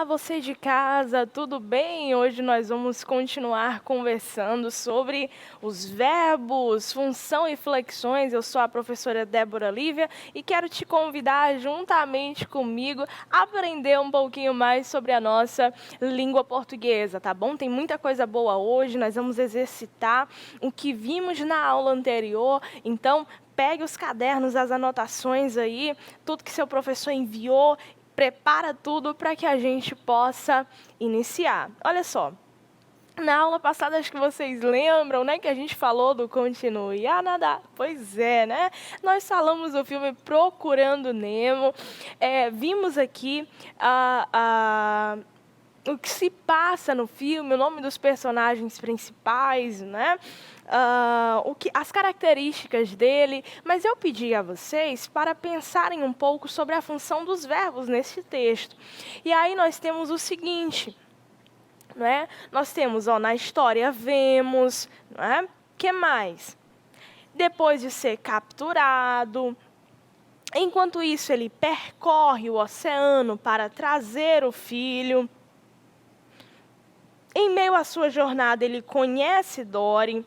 você de casa, tudo bem? Hoje nós vamos continuar conversando sobre os verbos, função e flexões. Eu sou a professora Débora Lívia e quero te convidar juntamente comigo a aprender um pouquinho mais sobre a nossa língua portuguesa, tá bom? Tem muita coisa boa hoje, nós vamos exercitar o que vimos na aula anterior, então pegue os cadernos, as anotações aí, tudo que seu professor enviou, prepara tudo para que a gente possa iniciar. Olha só, na aula passada, acho que vocês lembram, né, que a gente falou do Continue a Nadar. Pois é, né? Nós falamos do filme Procurando Nemo, vimos aqui o que se passa no filme, o nome dos personagens principais, né? As características dele, mas eu pedi a vocês para pensarem um pouco sobre a função dos verbos nesse texto. E aí nós temos o seguinte, né? Nós temos, na história vemos, né? Que mais? Depois de ser capturado, enquanto isso ele percorre o oceano para trazer o filho. Em meio à sua jornada, ele conhece Dory.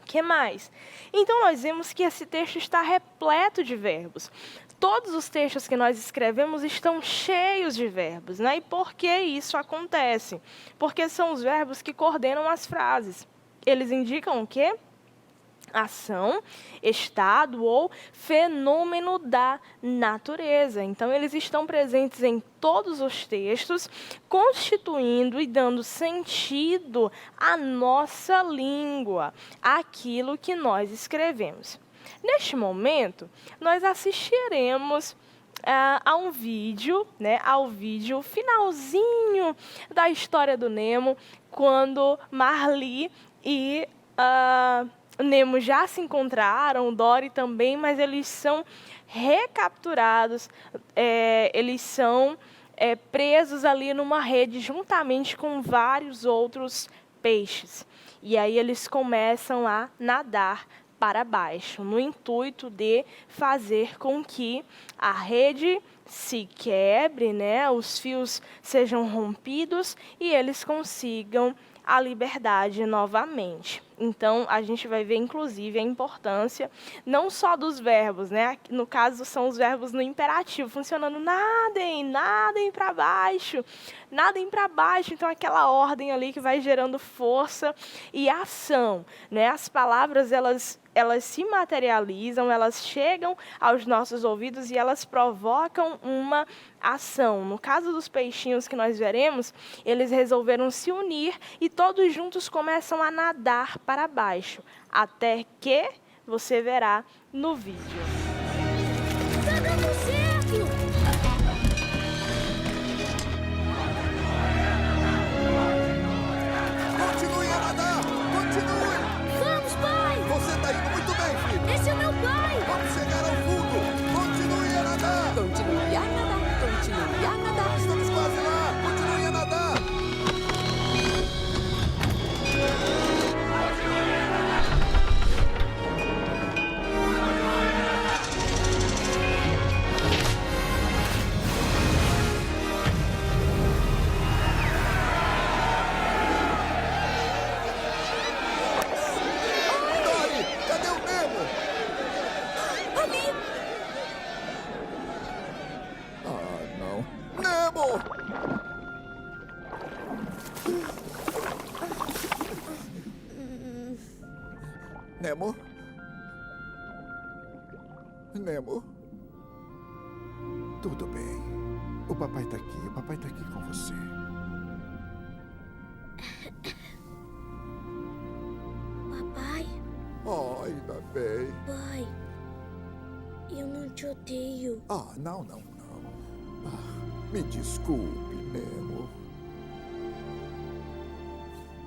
Que mais? Então, nós vemos que esse texto está repleto de verbos. Todos os textos que nós escrevemos estão cheios de verbos, né? E por que isso acontece? Porque são os verbos que coordenam as frases. Eles indicam o quê? Ação, estado ou fenômeno da natureza. Então, eles estão presentes em todos os textos, constituindo e dando sentido à nossa língua, àquilo que nós escrevemos. Neste momento, nós assistiremos a um vídeo, né, ao vídeo finalzinho da história do Nemo, quando Marley e Nemo já se encontraram, Dory também, mas eles são recapturados, eles são presos ali numa rede juntamente com vários outros peixes. E aí eles começam a nadar para baixo, no intuito de fazer com que a rede se quebre, né, os fios sejam rompidos e eles consigam a liberdade novamente. Então, a gente vai ver, inclusive, a importância não só dos verbos, né? No caso, são os verbos no imperativo, funcionando nadem para baixo, nadem para baixo. Então, aquela ordem ali que vai gerando força e ação, né? As palavras, elas se materializam, elas chegam aos nossos ouvidos e elas provocam uma ação. No caso dos peixinhos que nós veremos, eles resolveram se unir e todos juntos começam a nadar para baixo, até que você verá no vídeo. Tá dando certo! Continue a nadar! Continue! Vamos, pai! Você está indo muito bem, filho! Esse é meu pai! Vamos chegar ao fundo! Continue a nadar! Continue a nadar, continue a nadar. Estamos quase lá! Continue a nadar! Dory, cadê o Nemo? Ali! Ah, não. Nemo! Nemo? Nemo? Tudo bem. O papai tá aqui com você. Papai, Oh, ainda bem. pai, eu não te odeio. Ah, não. Ah, me desculpe, Nemo.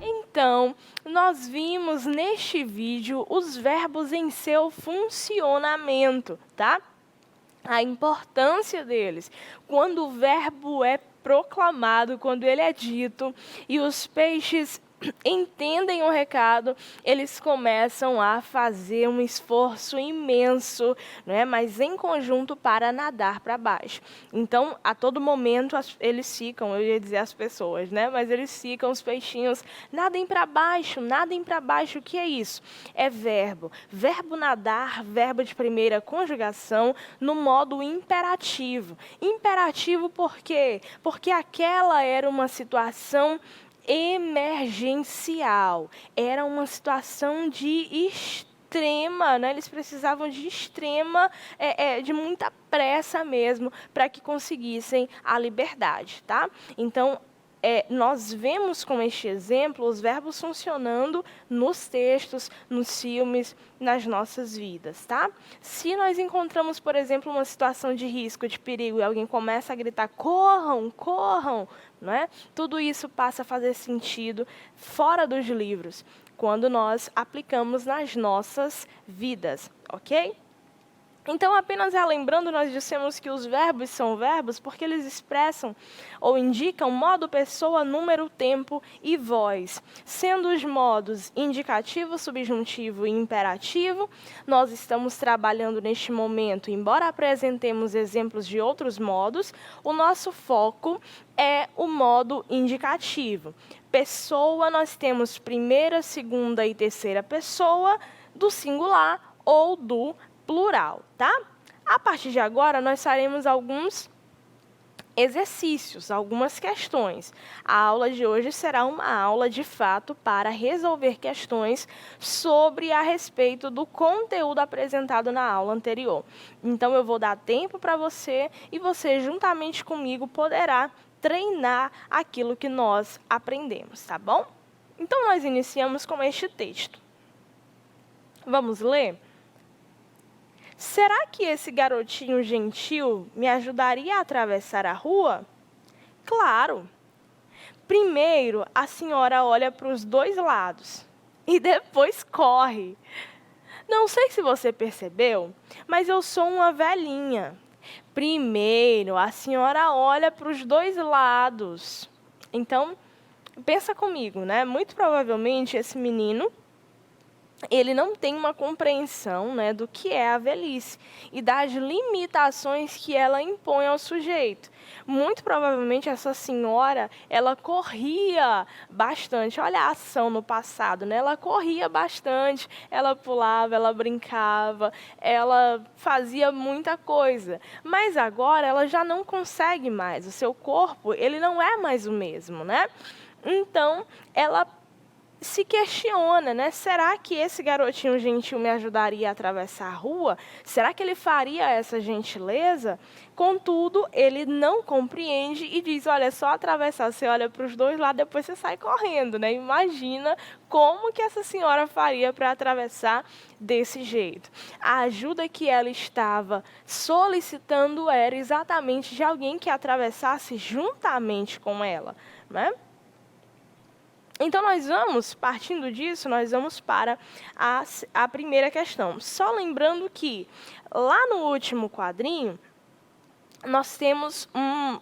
Então, nós vimos neste vídeo os verbos em seu funcionamento, tá? A importância deles. Quando o verbo é proclamado, quando ele é dito, e os peixes entendem o recado, eles começam a fazer um esforço imenso, não é? Mas em conjunto para nadar para baixo. Então, a todo momento, eles ficam, eu ia dizer as pessoas, né? Mas eles ficam, os peixinhos, nadem para baixo, nadem para baixo. O que é isso? É verbo. Verbo nadar, verbo de primeira conjugação, no modo imperativo. Imperativo por quê? Porque aquela era uma situação emergencial. Era uma situação de extrema, né? Eles precisavam de extrema, de muita pressa mesmo, para que conseguissem a liberdade, tá? Então, nós vemos com este exemplo os verbos funcionando nos textos, nos filmes, nas nossas vidas, tá? Se nós encontramos, por exemplo, uma situação de risco, de perigo, e alguém começa a gritar, corram, corram, não é? Tudo isso passa a fazer sentido fora dos livros, quando nós aplicamos nas nossas vidas, ok? Então, apenas relembrando, nós dissemos que os verbos são verbos porque eles expressam ou indicam modo, pessoa, número, tempo e voz. Sendo os modos indicativo, subjuntivo e imperativo, nós estamos trabalhando neste momento, embora apresentemos exemplos de outros modos, o nosso foco é o modo indicativo. Pessoa, nós temos primeira, segunda e terceira pessoa do singular ou do plural, tá? A partir de agora, nós faremos alguns exercícios, algumas questões. A aula de hoje será uma aula, de fato, para resolver questões sobre a respeito do conteúdo apresentado na aula anterior. Então, eu vou dar tempo para você e você, juntamente comigo, poderá treinar aquilo que nós aprendemos, tá bom? Então, nós iniciamos com este texto. Vamos ler? Será que esse garotinho gentil me ajudaria a atravessar a rua? Claro. Primeiro, a senhora olha para os dois lados e depois corre. Não sei se você percebeu, mas eu sou uma velhinha. Primeiro, a senhora olha para os dois lados. Então, pensa comigo, né? Muito provavelmente esse menino, ele não tem uma compreensão, né, do que é a velhice e das limitações que ela impõe ao sujeito. Muito provavelmente essa senhora, ela corria bastante. Olha a ação no passado, né? Ela corria bastante, ela pulava, ela brincava, ela fazia muita coisa. Mas agora ela já não consegue mais. O seu corpo, ele não é mais o mesmo, né? Então, ela se questiona, né? Será que esse garotinho gentil me ajudaria a atravessar a rua? Será que ele faria essa gentileza? Contudo, ele não compreende e diz, olha, é só atravessar, você olha para os dois lados, depois você sai correndo, né? Imagina como que essa senhora faria para atravessar desse jeito. A ajuda que ela estava solicitando era exatamente de alguém que atravessasse juntamente com ela, né? Então, nós vamos, partindo disso, nós vamos para a primeira questão. Só lembrando que, lá no último quadrinho, nós temos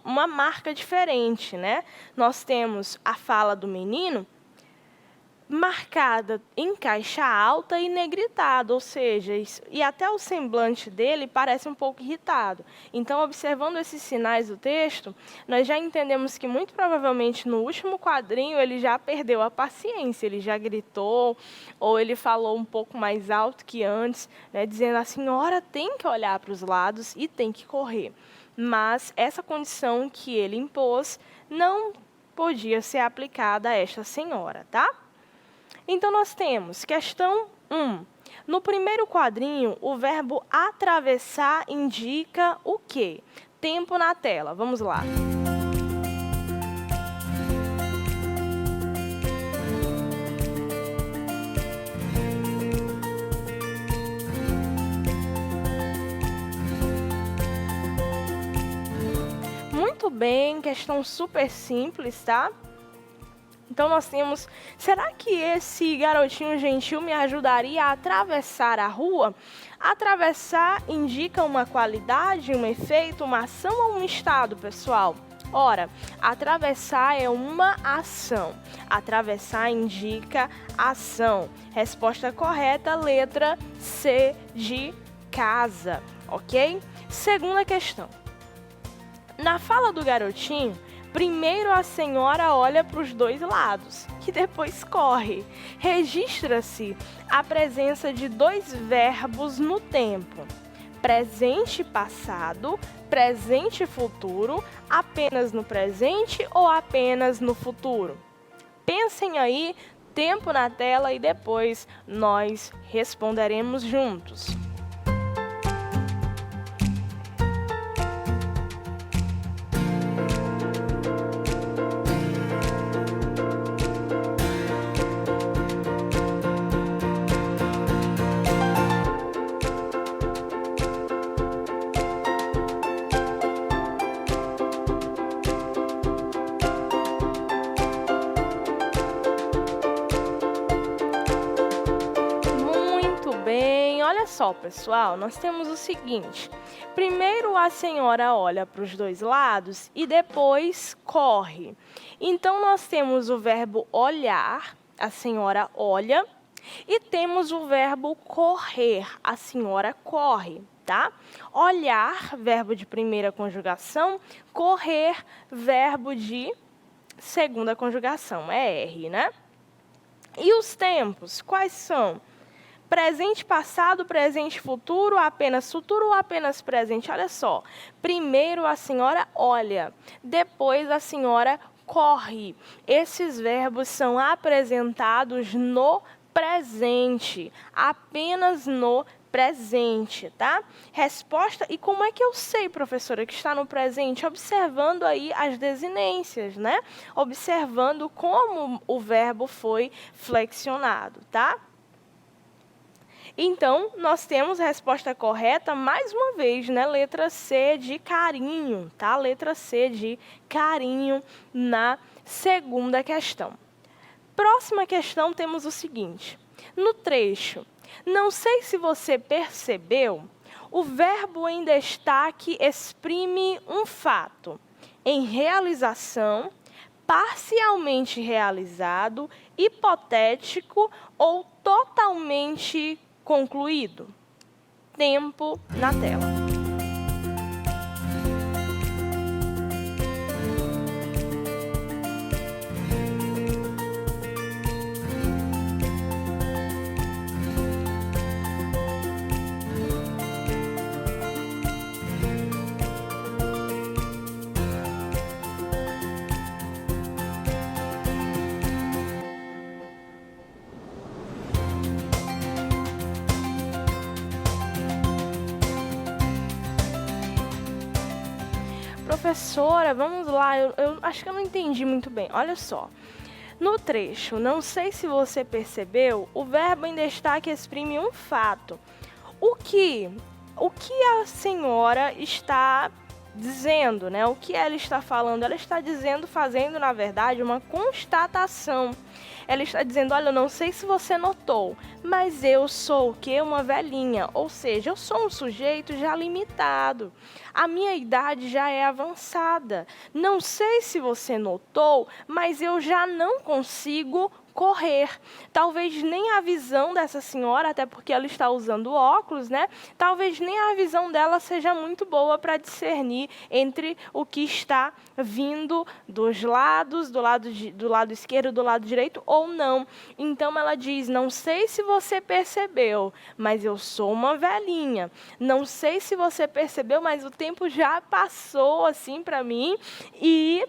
uma marca diferente, né? Nós temos a fala do menino marcada em caixa alta e negritada, ou seja, e até o semblante dele parece um pouco irritado. Então, observando esses sinais do texto, nós já entendemos que muito provavelmente no último quadrinho ele já perdeu a paciência, ele já gritou, ou ele falou um pouco mais alto que antes, né, dizendo a senhora tem que olhar para os lados e tem que correr. Mas essa condição que ele impôs não podia ser aplicada a esta senhora, tá? Então, nós temos questão 1. No primeiro quadrinho, o verbo atravessar indica o quê? Tempo na tela. Vamos lá. Muito bem, questão super simples, tá? Então, nós temos, será que esse garotinho gentil me ajudaria a atravessar a rua? Atravessar indica uma qualidade, um efeito, uma ação ou um estado, pessoal? Ora, atravessar é uma ação. Atravessar indica ação. Resposta correta, letra C de casa, ok? Segunda questão. Na fala do garotinho, primeiro a senhora olha para os dois lados, que depois corre. Registra-se a presença de dois verbos no tempo. Presente e passado, presente e futuro, apenas no presente ou apenas no futuro? Pensem aí, tempo na tela e depois nós responderemos juntos. Olha só, pessoal, nós temos o seguinte. Primeiro a senhora olha para os dois lados e depois corre. Então, nós temos o verbo olhar, a senhora olha, e temos o verbo correr, a senhora corre, tá? Olhar, verbo de primeira conjugação, correr, verbo de segunda conjugação, é R, né? E os tempos, quais são? Presente, passado, presente, futuro, apenas futuro ou apenas presente? Olha só. Primeiro a senhora olha, depois a senhora corre. Esses verbos são apresentados no presente, apenas no presente, tá? Resposta, e como é que eu sei, professora, que está no presente? Observando aí as desinências, né? Observando como o verbo foi flexionado, tá? Então, nós temos a resposta correta, mais uma vez, né? Letra C de carinho, tá? Letra C de carinho na segunda questão. Próxima questão, temos o seguinte. No trecho, não sei se você percebeu, o verbo em destaque exprime um fato em realização, parcialmente realizado, hipotético ou totalmente concluído. Tempo na tela. Professora, vamos lá, eu acho que eu não entendi muito bem. Olha só, no trecho, não sei se você percebeu, o verbo em destaque exprime um fato. O que a senhora está dizendo, né? O que ela está falando? Ela está dizendo, fazendo, na verdade, uma constatação. Ela está dizendo, olha, eu não sei se você notou, mas eu sou o quê? Uma velhinha. Ou seja, eu sou um sujeito já limitado. A minha idade já é avançada. Não sei se você notou, mas eu já não consigo correr. Talvez nem a visão dessa senhora, até porque ela está usando óculos, né? Talvez nem a visão dela seja muito boa para discernir entre o que está vindo dos lados, do lado esquerdo, do lado direito ou não. Então ela diz, não sei se você percebeu, mas eu sou uma velhinha. Não sei se você percebeu, mas o tempo já passou assim para mim e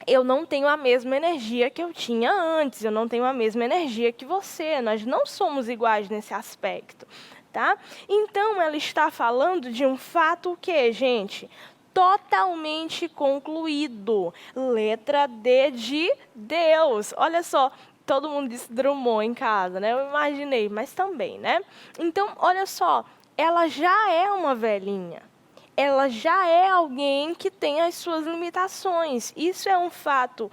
eu não tenho a mesma energia que eu tinha antes, eu não tenho a mesma energia que você, nós não somos iguais nesse aspecto, tá? Então, ela está falando de um fato o quê, gente? Totalmente concluído. Letra D de Deus. Olha só, todo mundo disse Drummond em casa, né? Eu imaginei, mas também, né? Então, olha só, ela já é uma velhinha. Ela já é alguém que tem as suas limitações. Isso é um fato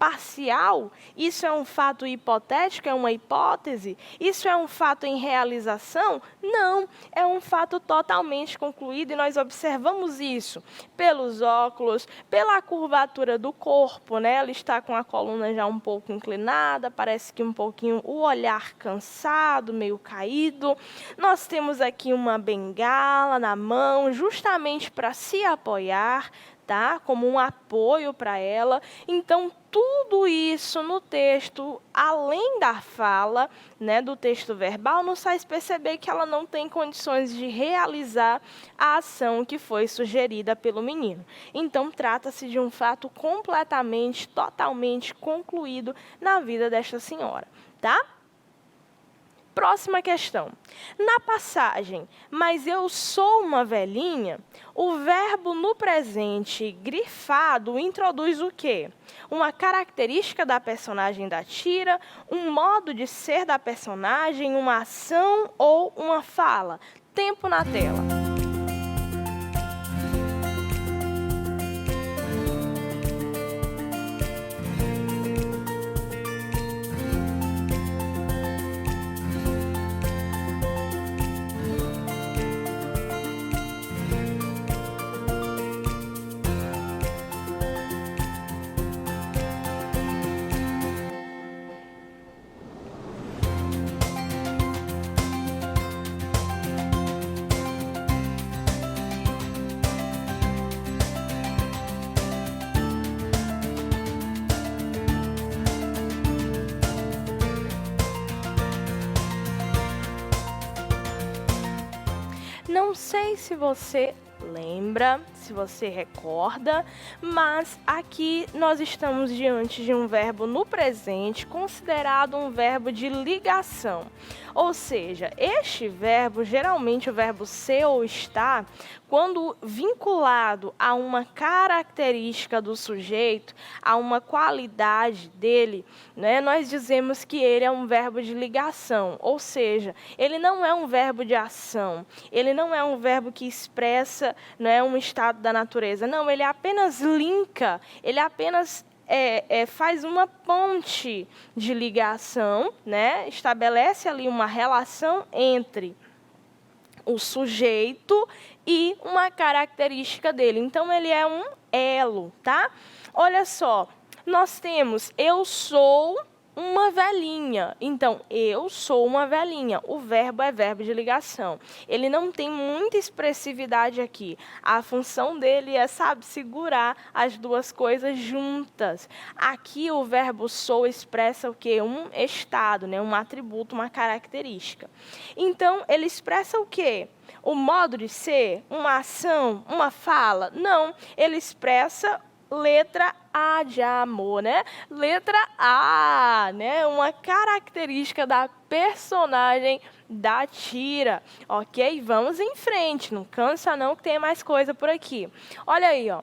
parcial? Isso é um fato hipotético, é uma hipótese? Isso é um fato em realização? Não, é um fato totalmente concluído e nós observamos isso pelos óculos, pela curvatura do corpo, né? Ela está com a coluna já um pouco inclinada, parece que um pouquinho o olhar cansado, meio caído. Nós temos aqui uma bengala na mão, justamente para se apoiar, tá? Como um apoio para ela. Então, tudo isso no texto, além da fala, né, do texto verbal, nos faz perceber que ela não tem condições de realizar a ação que foi sugerida pelo menino. Então, trata-se de um fato completamente, totalmente concluído na vida desta senhora, tá? Próxima questão. Na passagem, mas eu sou uma velhinha, o verbo no presente grifado introduz o quê? Uma característica da personagem da tira, um modo de ser da personagem, uma ação ou uma fala? Tempo na tela. Não sei se você lembra, se você recorda, mas aqui nós estamos diante de um verbo no presente, considerado um verbo de ligação. Ou seja, este verbo, geralmente o verbo ser ou estar, quando vinculado a uma característica do sujeito, a uma qualidade dele, né, nós dizemos que ele é um verbo de ligação. Ou seja, ele não é um verbo de ação, ele não é um verbo que expressa, né, um estado da natureza. Não, ele apenas linka, ele apenas faz uma ponte de ligação, né? Estabelece ali uma relação entre o sujeito e uma característica dele. Então, ele é um elo, tá? Olha só, nós temos eu sou uma velhinha. Então, eu sou uma velhinha. O verbo é verbo de ligação. Ele não tem muita expressividade aqui. A função dele é, sabe, segurar as duas coisas juntas. Aqui, o verbo sou expressa o quê? Um estado, né? Um atributo, uma característica. Então, ele expressa o quê? O modo de ser? Uma ação? Uma fala? Não. Ele expressa letra A de amor, né? Letra A, né? Uma característica da personagem da tira, ok? Vamos em frente, não cansa não que tem mais coisa por aqui. Olha aí, ó.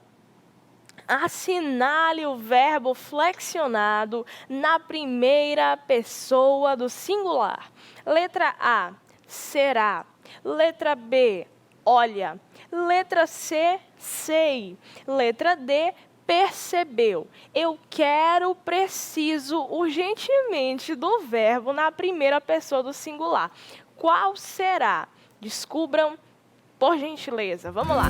Assinale o verbo flexionado na primeira pessoa do singular. Letra A, será. Letra B, olha. Letra C, sei. Letra D, percebeu. Eu quero, preciso, urgentemente do verbo na primeira pessoa do singular. Qual será? Descubram, por gentileza. Vamos lá.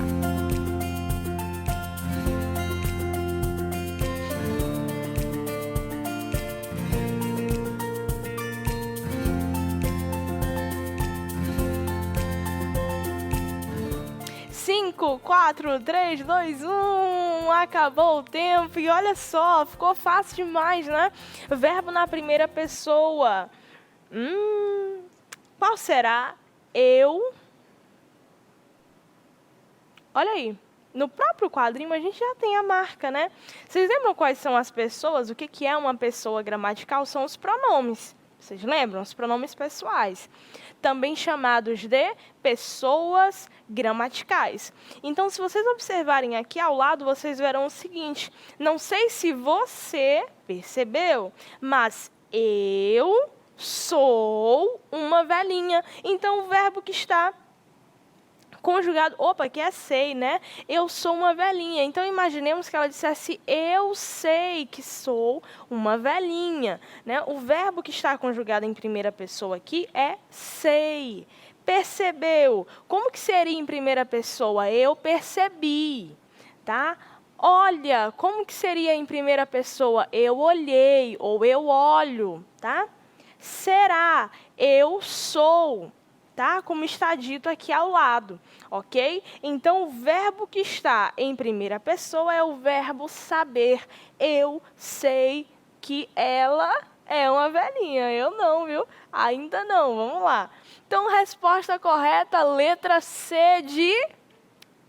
Cinco, 4, 3, 2, 1, acabou o tempo. E olha só, ficou fácil demais, né? Verbo na primeira pessoa. Qual será? Eu. Olha aí, no próprio quadrinho a gente já tem a marca, né? Vocês lembram quais são as pessoas? O que é uma pessoa gramatical? São os pronomes. Vocês lembram? Os pronomes pessoais. Também chamados de pessoas gramaticais. Então, se vocês observarem aqui ao lado, vocês verão o seguinte. Não sei se você percebeu, mas eu sou uma velhinha. Então, o verbo que está Conjugado, opa, que é sei, né? Eu sou uma velhinha. Então, imaginemos que ela dissesse, eu sei que sou uma velhinha, né? O verbo que está conjugado em primeira pessoa aqui é sei. Percebeu? Como que seria em primeira pessoa? Eu percebi, tá? Olha, como que seria em primeira pessoa? Eu olhei ou eu olho, tá? Será? Eu sou. Tá? Como está dito aqui ao lado, ok? Então, o verbo que está em primeira pessoa é o verbo saber. Eu sei que ela é uma velhinha. Eu não, viu? Ainda não. Vamos lá. Então, resposta correta, letra C de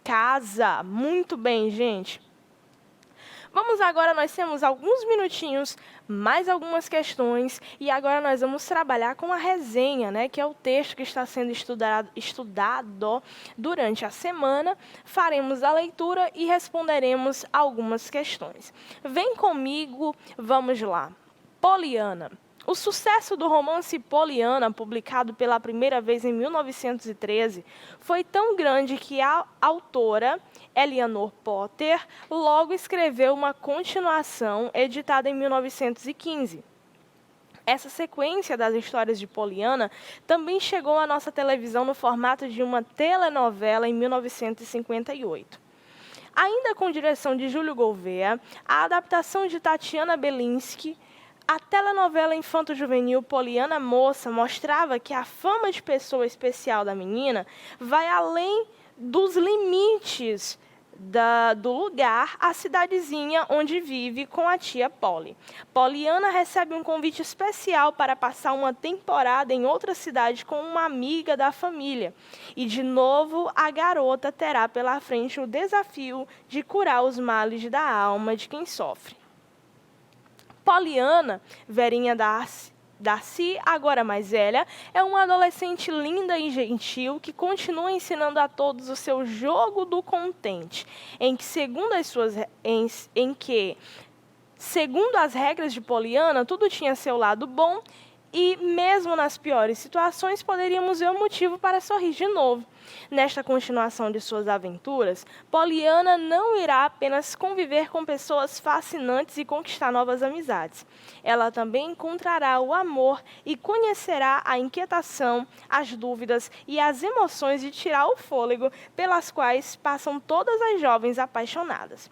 casa. Muito bem, gente. Vamos agora, nós temos alguns minutinhos, mais algumas questões, e agora nós vamos trabalhar com a resenha, né, que é o texto que está sendo estudado durante a semana. Faremos a leitura e responderemos algumas questões. Vem comigo, vamos lá. Poliana. O sucesso do romance Poliana, publicado pela primeira vez em 1913, foi tão grande que a autora, Eleanor Potter, logo escreveu uma continuação editada em 1915. Essa sequência das histórias de Poliana também chegou à nossa televisão no formato de uma telenovela em 1958. Ainda com direção de Júlio Gouveia, a adaptação de Tatiana Belinsky, a telenovela infanto-juvenil Poliana Moça mostrava que a fama de pessoa especial da menina vai além dos limites do lugar, a cidadezinha onde vive com a tia Polly. Poliana recebe um convite especial para passar uma temporada em outra cidade com uma amiga da família. E, de novo, a garota terá pela frente o desafio de curar os males da alma de quem sofre. Poliana, Verinha Darcy, agora mais velha, é uma adolescente linda e gentil que continua ensinando a todos o seu jogo do contente, em que, segundo as regras de Poliana, tudo tinha seu lado bom e, mesmo nas piores situações, poderíamos ver um motivo para sorrir de novo. Nesta continuação de suas aventuras, Poliana não irá apenas conviver com pessoas fascinantes e conquistar novas amizades. Ela também encontrará o amor e conhecerá a inquietação, as dúvidas e as emoções de tirar o fôlego pelas quais passam todas as jovens apaixonadas.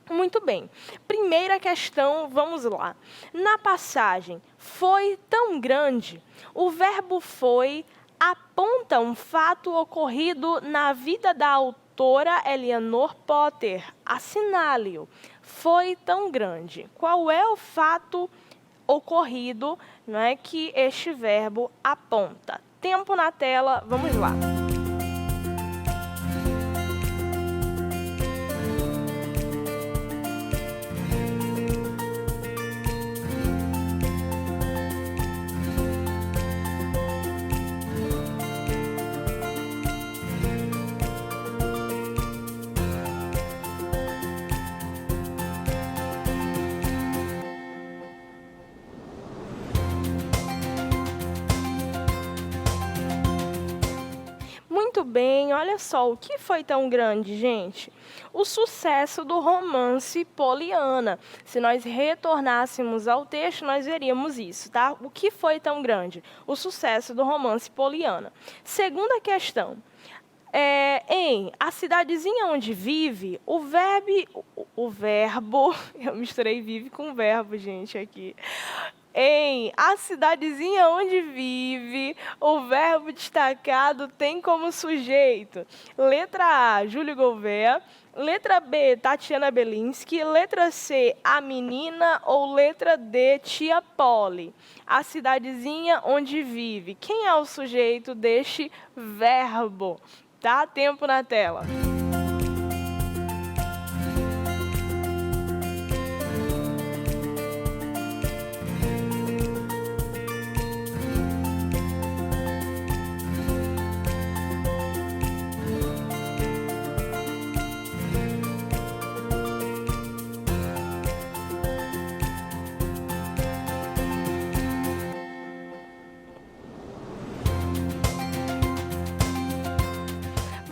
Muito bem. Primeira questão, vamos lá. Na passagem, foi tão grande, o verbo foi aponta um fato ocorrido na vida da autora Eleanor Potter. Assinale-o. Foi tão grande. Qual é o fato ocorrido, não é, que este verbo aponta? Tempo na tela, vamos lá. Muito bem, olha só, o que foi tão grande, gente? O sucesso do romance Poliana. Se nós retornássemos ao texto, nós veríamos isso, tá? O que foi tão grande? O sucesso do romance Poliana. Segunda questão. Em a cidadezinha onde vive, o verbo, eu misturei vive com verbo, gente, aqui. Em a cidadezinha onde vive, o verbo destacado tem como sujeito letra A, Júlio Gouveia, letra B, Tatiana Belinsky, letra C, a menina ou letra D, tia Polly. A cidadezinha onde vive. Quem é o sujeito deste verbo? Tá? Tempo na tela.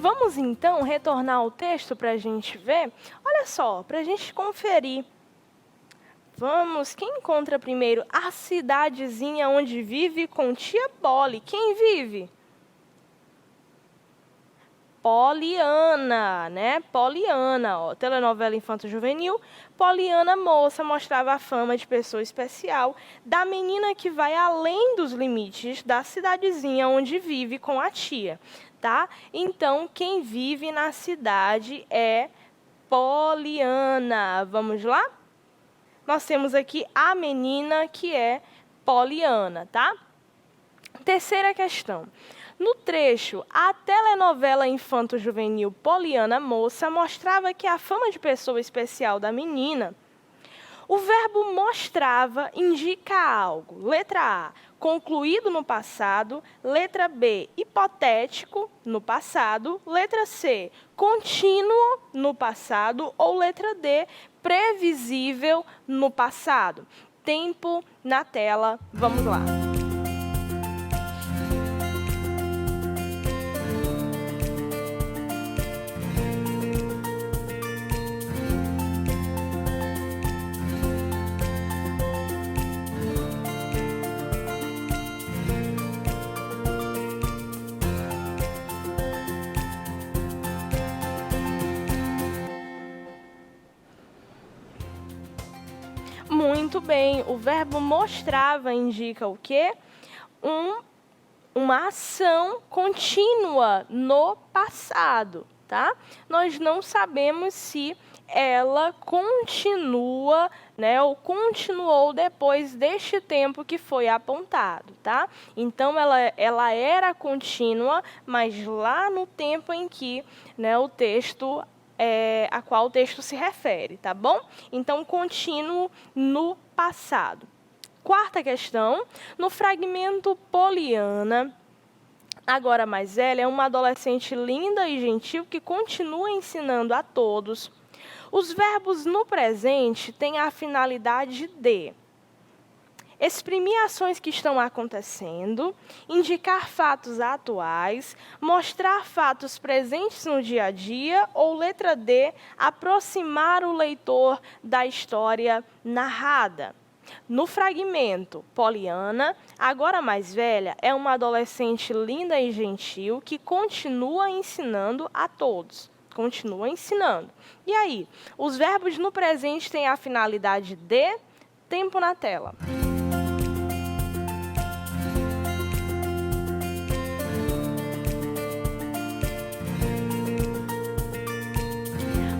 Vamos, então, retornar ao texto para a gente ver? Olha só, para a gente conferir. Vamos, quem encontra primeiro a cidadezinha onde vive com tia Polly? Quem vive? Poliana, né? Poliana, ó, telenovela infanto-juvenil. Poliana moça mostrava a fama de pessoa especial da menina que vai além dos limites da cidadezinha onde vive com a tia, tá? Então, quem vive na cidade é Poliana. Vamos lá? Nós temos aqui a menina que é Poliana, tá? Terceira questão. No trecho, a telenovela infanto-juvenil Poliana Moça mostrava que a fama de pessoa especial da menina, o verbo mostrava indica algo. Letra A, concluído no passado. Letra B, hipotético no passado. Letra C, contínuo no passado. Ou letra D, previsível no passado. Tempo na tela, vamos lá. Muito bem, o verbo mostrava indica o quê? Uma ação contínua no passado, tá? Nós não sabemos se ela continua, né, ou continuou depois deste tempo que foi apontado, tá? Então, ela era contínua, mas lá no tempo em que, né, o texto a qual o texto se refere, tá bom? Então, contínuo no passado. Quarta questão, no fragmento Poliana, agora mais velha, é uma adolescente linda e gentil que continua ensinando a todos. Os verbos no presente têm a finalidade de exprimir ações que estão acontecendo, indicar fatos atuais, mostrar fatos presentes no dia a dia, ou letra D, aproximar o leitor da história narrada. No fragmento, Poliana, agora mais velha, é uma adolescente linda e gentil que continua ensinando a todos. Continua ensinando. E aí, os verbos no presente têm a finalidade de tempo na tela.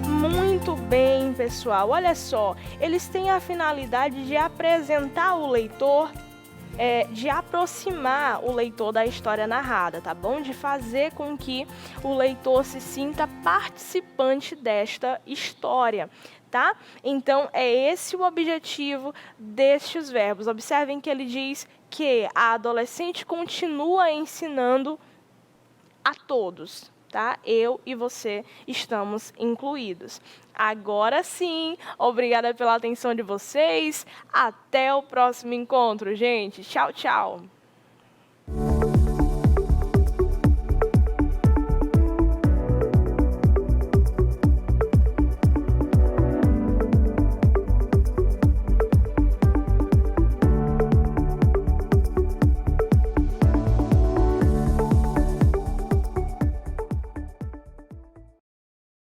Muito bem, pessoal. Olha só, eles têm a finalidade de apresentar o leitor, de aproximar o leitor da história narrada, tá bom? De fazer com que o leitor se sinta participante desta história, tá? Então, é esse o objetivo destes verbos. Observem que ele diz que a adolescente continua ensinando a todos, tá? Eu e você estamos incluídos. Agora sim, obrigada pela atenção de vocês. Até o próximo encontro, gente. Tchau, tchau.